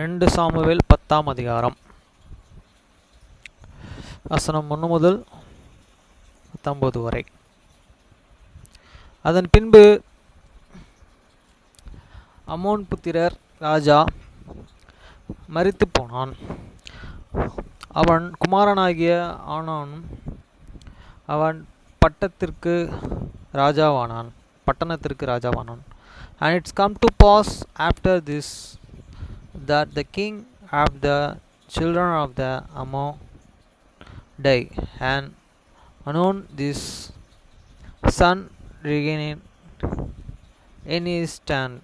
2 Samuel 10ஆம் அதிகாரம் வசனம் 1 முதல் 19 வரை. அதன் பின்பு அம்மோன் புத்திரர் ராஜா மரித்து போனான். அவன் குமாரனாகிய ஆனானும் அவன் பட்டணத்திற்கு ராஜாவானான். And it's come to pass after this that the king of the children of the Ammon died, and Hanun his son regained in his stand.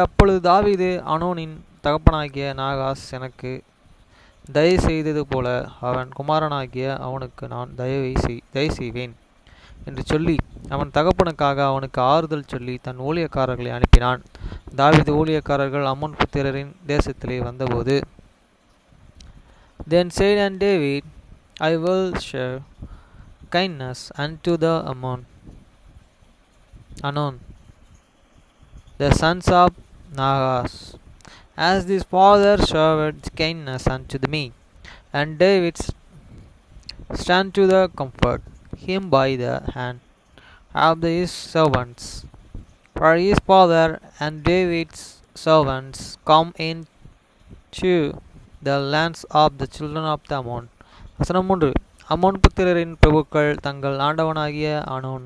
அப்பொழுது தாவீது அனோனின் தகப்பனாகிய நாகாஸ் எனக்கு தயை செய்தது போல அவன் குமாரனாகிய அவனுக்கு நான் தயை செய்வேன் என்று சொல்லி அவன் தகப்பனுக்காக அவனுக்கு ஆறுதல் சொல்லி தன் ஊழியக்காரர்களை அனுப்பினான். தாவீது ஊழியக்காரர்கள் அம்மோன் புத்திரரின் தேசத்திலே வந்தபோது, Then said and David, I will show kindness unto the Anon, the sons of Nahash, as his father showed kindness unto me. And David stand to the comfort him by the hand of his servants. For his father and David's servants come into the lands of the children of the Ammon. வசனம் 3. அம்மோன் புத்திரரின் பிரபுக்கள் தங்கள் ஆண்டவனாகிய ஆனோன்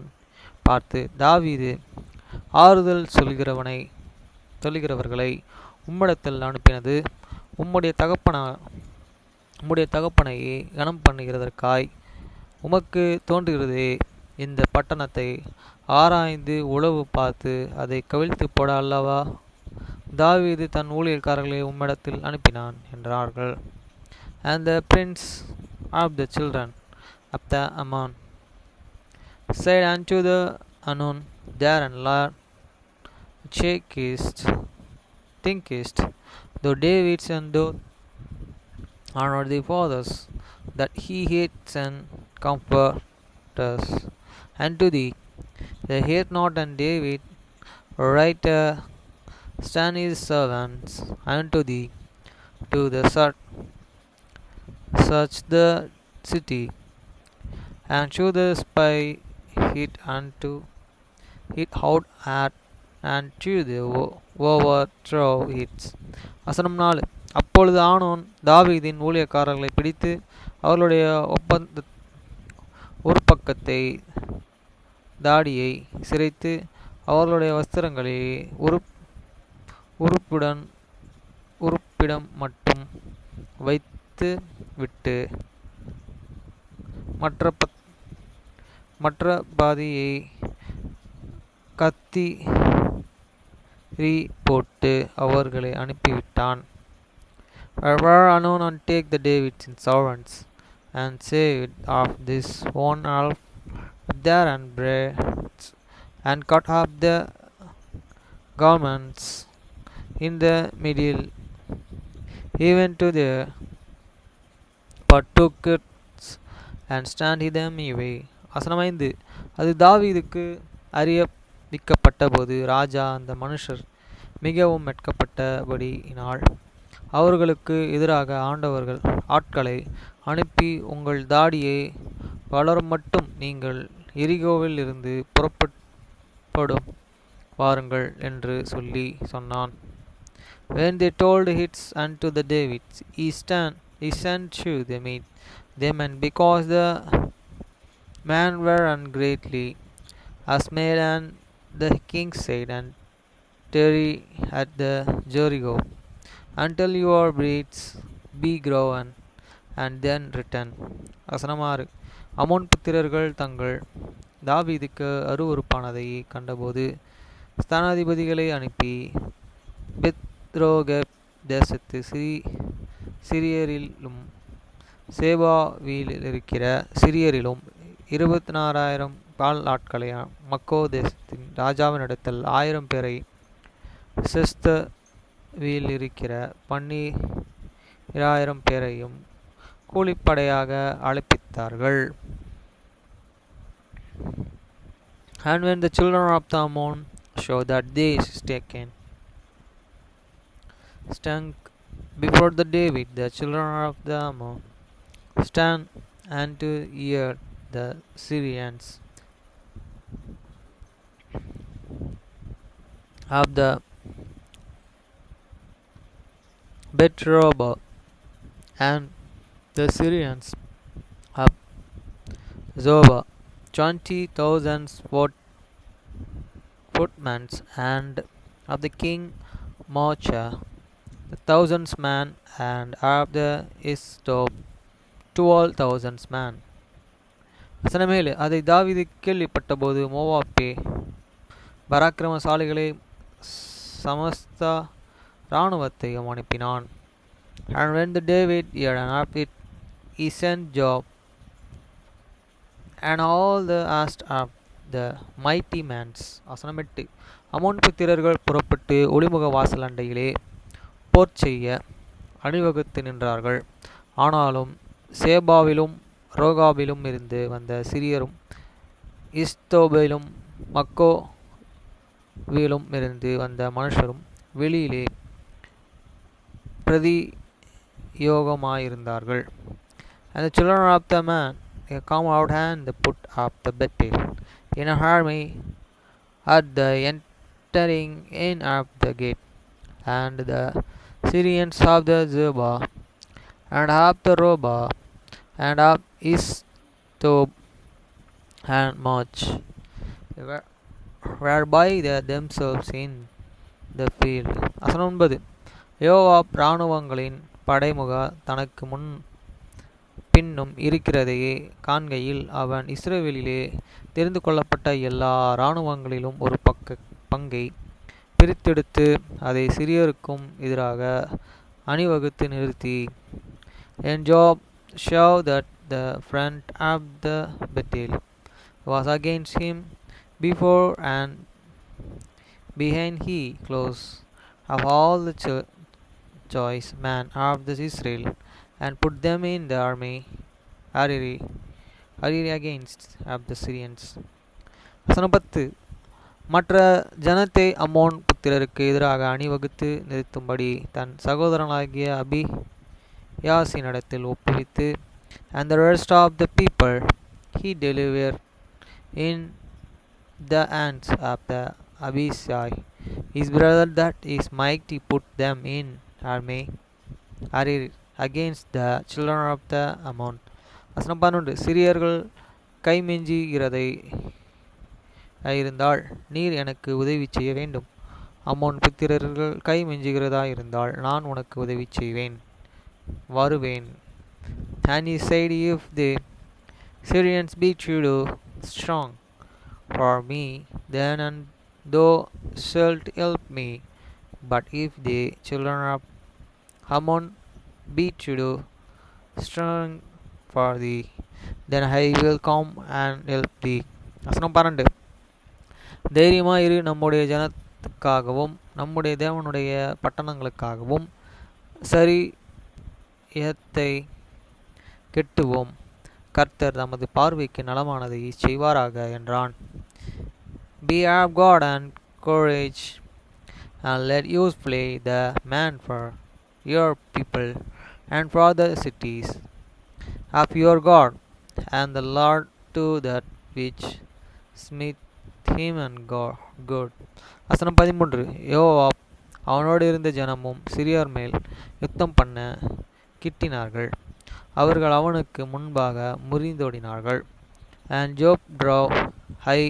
பார்த்து, தாவீது ஆறுதல் சொல்கிறவர்களை உம்மிடத்தில் அனுப்பினது உம்முடைய தகப்பனையே கனம் பண்ணுகிறதற்காய் உமக்கு தோன்றுகிறதே. இந்த பட்டணத்தை ஆராய்ந்து உளவு பார்த்து அதை கவிழ்த்து போட அல்லவா தாவீது தன் ஊழியக்காரர்களை உம்மிடத்தில் அனுப்பினான் என்றார்கள். And the prince of the children of the Ammon said unto the Anon, There and Lord, thinkest, though David's and thou honored the fathers, that he hates and comforters unto thee, they hate not, and David writer stand his servants unto thee to the search the city, and show the spy it out at, and to the overthrow it. வசனம் 4. அப்பொழுது ஆனோன் தாவீதின் ஊழியக்காரர்களை பிடித்து அவர்களுடைய ஒரு பக்கத்தை தாடியை சிரைத்து அவர்களுடைய வஸ்திரங்களை உறுப்பிடம் மட்டும் வைத்து விட்டு மற்ற பாதியை கத்திரி போட்டு அவர்களை அனுப்பிவிட்டான். Wherefore Hanun and take the David's servants and saved of this one half there and breads, and cut up the garments in the middle, even to the partookers, and stand them away. வசனம் 5. அது தாவீதுக்கு அறிவிக்கப்பட்டபோது ராஜா அந்த மனுஷர் மிகவும் வெட்கப்பட்டபடியினால் அவர்களுக்கு எதிராக ஆட்களை அனுப்பி, உங்கள் தாடியை வளரும் மட்டும் நீங்கள் எரிகோவில் இருந்து புறப்படும் வாருங்கள் என்று சொன்னான். When they told it unto the David, he sent to meet them, and because the men were greatly dismayed, and the king said, and tarry at the Jericho until your breeds be grown, and then return. வசனம் 6. அம்மோன் புத்திரர்கள் தங்கள் தாவீதுக்கு அருவருப்பானதை கண்டபோது ஸ்தானாதிபதிகளை அனுப்பி பெத்ரோகப் தேசத்து சிரியரிலும் சேபாவில் இருக்கிற சிரியரிலும் 24,000 கால் ஆட்களை மக்கோ தேசத்தின் ராஜாவினிடத்தில் 1000 பேரை செஸ்தவில் இருக்கிற 12,000 பேரையும் கூலிப்படையாக அழைப்பித்தார்கள். And when the children of the Ammon saw that they taken stunk before the David, the children of the Ammon stand and to hear the Syrians of the Betroba and the Syrians of Zoba, 20,000 footmen, and of the king Mocha, the thousands man, and of the Istob, 12,000 man. வசனமேலு அதை தாவீது கேள்விப்பட்டபோது மோவாப்பே பராக்கிரமசாலிகளை சமஸ்த இராணுவத்தையும் அனுப்பினான். And when the David heard of it, he sent Job and all the rest of the mighty mans. வசனம் 8 அம்மோன் புத்திரர்கள் புறப்பட்டு ஒளிமுக வாசல் அண்டையிலே போர் செய்ய அணிவகுத்து நின்றார்கள். ஆனாலும் சேபாவிலும் ரோகாவிலும் இருந்து வந்த சிரியரும் இஸ்தோபிலும் மக்கோவிலும் இருந்து வந்த மனுஷரும் வெளியிலே பிரதியோகமாயிருந்தார்கள். And the children of the man come out and put up the battle in an army at the entering in of the gate. And the Syrians of the Zeba and of the Roba and of Istob and Moch were by themselves in the field. வசனம் 9 யோவாப் இராணுவங்களின் படைமுக தனக்கு முன் பின்னும் இருக்கிறதையே காண்கையில் அவன் இஸ்ரவேலிலே தெரிந்து கொள்ளப்பட்ட எல்லா இராணுவங்களிலும் ஒரு பங்கை பிரித்தெடுத்து அதை சிரியருக்கும் எதிராக அணிவகுத்து நிறுத்தி and Job saw that the front of the battle was against him before and behind he close of all the choice men of the Israel and put them in the army against of the Syrians. வசனம் 10 மற்ற ஜனத்தை அம்மோன் புத்திரருக்கு எதிராக அணிவகுத்து நிறுத்தும்படி தன் சகோதரனாகிய அபியாசினிடத்தில் ஒப்புவித்து and the rest of the people he delivered in the hands of the Abishai his brother that is mighty put them in army against the children of the Ammon. வசனம் 12 சிரியர்கள் கைமெஞ்சுகிறதை இருந்தால் நீர் எனக்கு உதவி செய்ய வேண்டும். அம்மோன் புத்திரர்கள் கை மெஞ்சுகிறதா இருந்தால் நான் உனக்கு உதவி செய்வேன் வருவேன். And he said, if the Syrians be truly strong for me, then and thou shalt help me. But if the children of Ammon be truly strong for thee, then I will come and help thee. வசனம் 12 தைரியமாயிரு, நம்முடைய ஜனத்துக்காகவும் நம்முடைய தேவனுடைய பட்டணங்களுக்காகவும் சரியத்தை கெட்டுவோம். கர்த்தர் தமது பார்வைக்கு நலமானதை செய்வாராக என்றான். Be of God and courage, and let you slay the man for your people and for the cities of your God, and the Lord to that which smith him and good. வசனம் 13 யோவாப் அவனோடு இருந்த ஜனமும் சிறியார் மேல் யுத்தம் பண்ண கிட்டினார்கள். அவர்கள் அவனுக்கு முன்பாக முறிந்தோடினார்கள். And Job drove high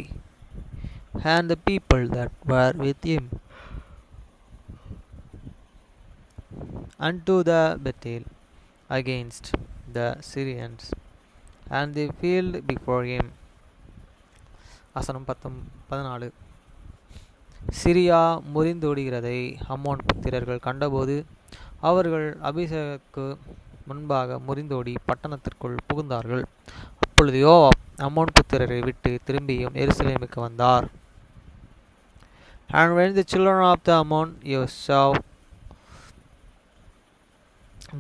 and the people that were with him unto the battle against the Syrians, and they fell before him. வசனம் 14 சிரியா முறிந்தோடுகிறதை அம்மோன் புத்திரர்கள் கண்டபோது அவர்கள் அபிஷேக்கு முன்பாக முறிந்தோடி பட்டணத்திற்குள் புகுந்தார்கள். அப்பொழுது யோவாப் அம்மோன் புத்திரரை விட்டு திரும்பியும் எருசலேமுக்கு வந்தார். And when the children of the Ammon saw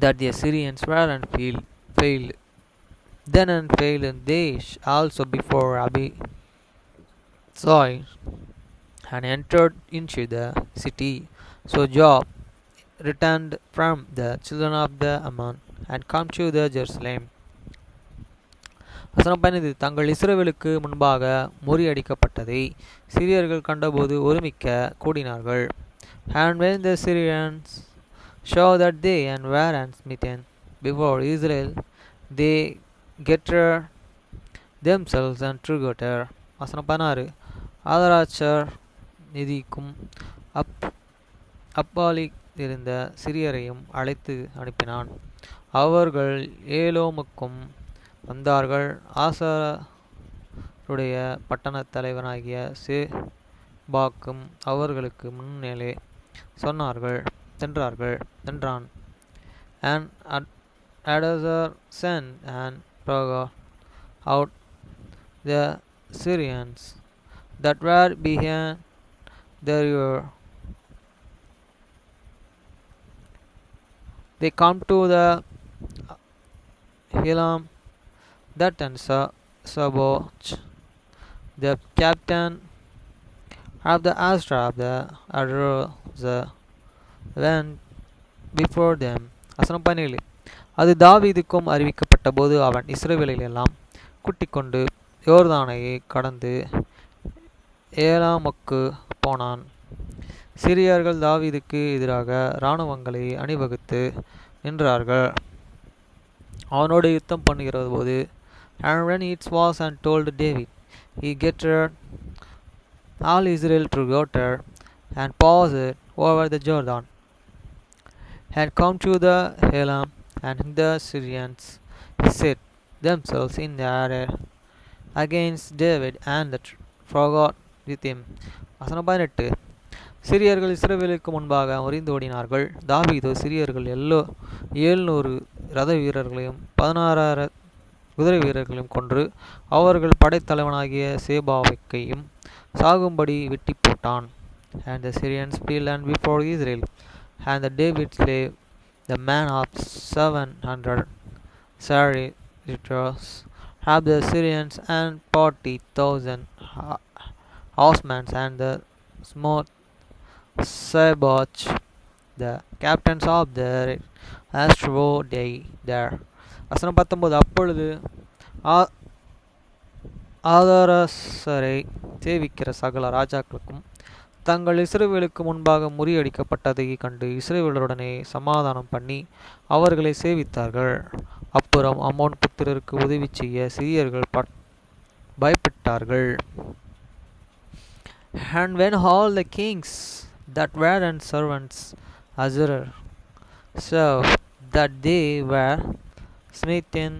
that the Syrians were and failed, then and failed they also before Abishai and entered into the city. So Job returned from the children of the Ammon and come to the Jerusalem. வசனம் 15 தங்கள் இஸ்ரவேலுக்கு முன்பாக முறியடிக்கப்பட்டதை சிரியர்கள் கண்டபோது ஒருமிக்க கூடினார்கள். And when the Syrians saw that they and were smitten before Israel, they gathered themselves and together. வசனம் 16 ஆதராட்சர் நிதிக்கும் அப்பாலில் இருந்த சிரியரையும் அழைத்து அனுப்பினான். அவர்கள் ஏலோமுக்கும் வந்தார்கள். ஆசாருடைய பட்டணத் தலைவனாகிய சேபாக்கும் அவர்களுக்கு முன்னே சென்றான். And Adazar sent and brought out the Syrians that were behind the river. They come to the Elam that and Saboch, the captain of the Astra of the Adroza, went before them. வசனம் 17 அது தாவீதுக்கும் அறிவிக்கப்பட்ட போது அவன் இஸ்ரவேலை எல்லாம் கூட்டிக் கொண்டு யோர்தானை கடந்து ஏலாமுக்கு போனான். சிரியர்கள் தாவீதுக்கு எதிராக இராணுவங்களை அணிவகுத்து நின்றார்கள். அவனோடு யுத்தம் பண்ணுகிற போது And when it was and told David, he gathered all Israel together and passed over the Jordan and come to the Elam, and the Syrians set themselves in the array against David and forgot with him. வசனம் 18 சிரியர்கள் இஸ்ரவேலுக்கு முன்பாக முறிந்து ஓடினார்கள். தாவீதோ சிரியர்கள் 700 ரத வீரர்களையும் 16,000 குதிரை வீரர்களையும் கொன்று அவர்கள் படைத்தலைவனாகிய சேபாவைக்கையும் சாகும்படி வெட்டி போட்டான். And the Syrians fled and before Israel, and the David slew the man of 700 charioteers of the Syrians and 40,000 horsemen, and the smote Saboch, the captains of the Astrodei there. வசனம் 19 அப்பொழுது ஆதாரசரை சேவிக்கிற சகல ராஜாக்களுக்கும் தங்கள் இஸ்ரவேலுக்கு முன்பாக முறியடிக்கப்பட்டதை கண்டு இஸ்ரவேலருடனே சமாதானம் பண்ணி அவர்களை சேவித்தார்கள். அப்புறம் அம்மோன் புத்திரருக்கு உதவி செய்ய சிரியர்கள் பயப்பட்டார்கள். And when all the kings that were and servants Azar saw that they were smitten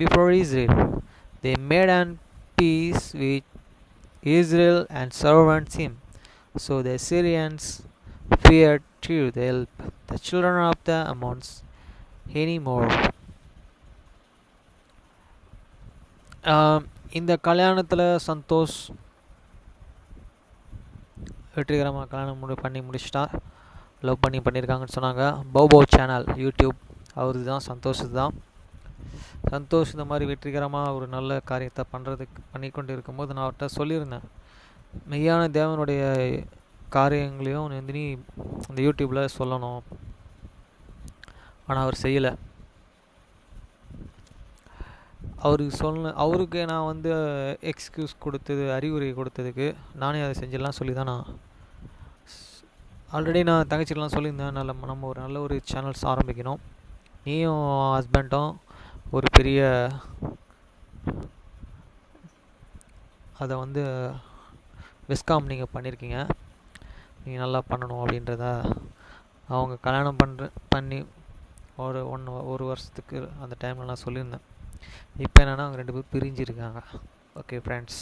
before Israel, they made an peace with Israel and servants him. So the Syrians feared to help the children of the Ammons anymore. இந்த கல்யாணத்தில் சந்தோஷ் வெற்றிகரமாக கல்யாணம் பண்ணி முடிச்சிட்டார். Love பண்ணியிருக்காங்கன்னு சொன்னாங்க. பௌபவ் channel YouTube அவருக்கு தான், சந்தோஷ் தான். சந்தோஷ் இந்த மாதிரி வெற்றிகரமாக ஒரு நல்ல காரியத்தை பண்ணி கொண்டு இருக்கும்போது நான் அவர்கிட்ட சொல்லியிருந்தேன், மெய்யான தேவனுடைய காரியங்களையும் நீ இந்த யூடியூப்பில் சொல்லணும். ஆனால் அவர் செய்யலை. அவருக்கு நான் எக்ஸ்கியூஸ் கொடுத்தது, அறிவுரை கொடுத்ததுக்கு நானே அதை செஞ்சிடலாம் சொல்லி தான் நான் ஆல்ரெடி நான் தங்கச்சிக்கெலாம் சொல்லியிருந்தேன், நம்ம ஒரு நல்ல ஒரு சேனல்ஸ் ஆரம்பிக்கணும், நீயும் ஹஸ்பண்டும் ஒரு பெரிய அதை விஸ்காம் நீங்கள் பண்ணியிருக்கீங்க, நீங்கள் நல்லா பண்ணணும் அப்படின்றத அவங்க கல்யாணம் பண்ணி ஒரு வருஷத்துக்கு அந்த டைமில் நான் சொல்லியிருந்தேன். இப்போ என்னென்னா அவங்க 2 பேரும் பிரிஞ்சிருக்காங்க. Okay friends.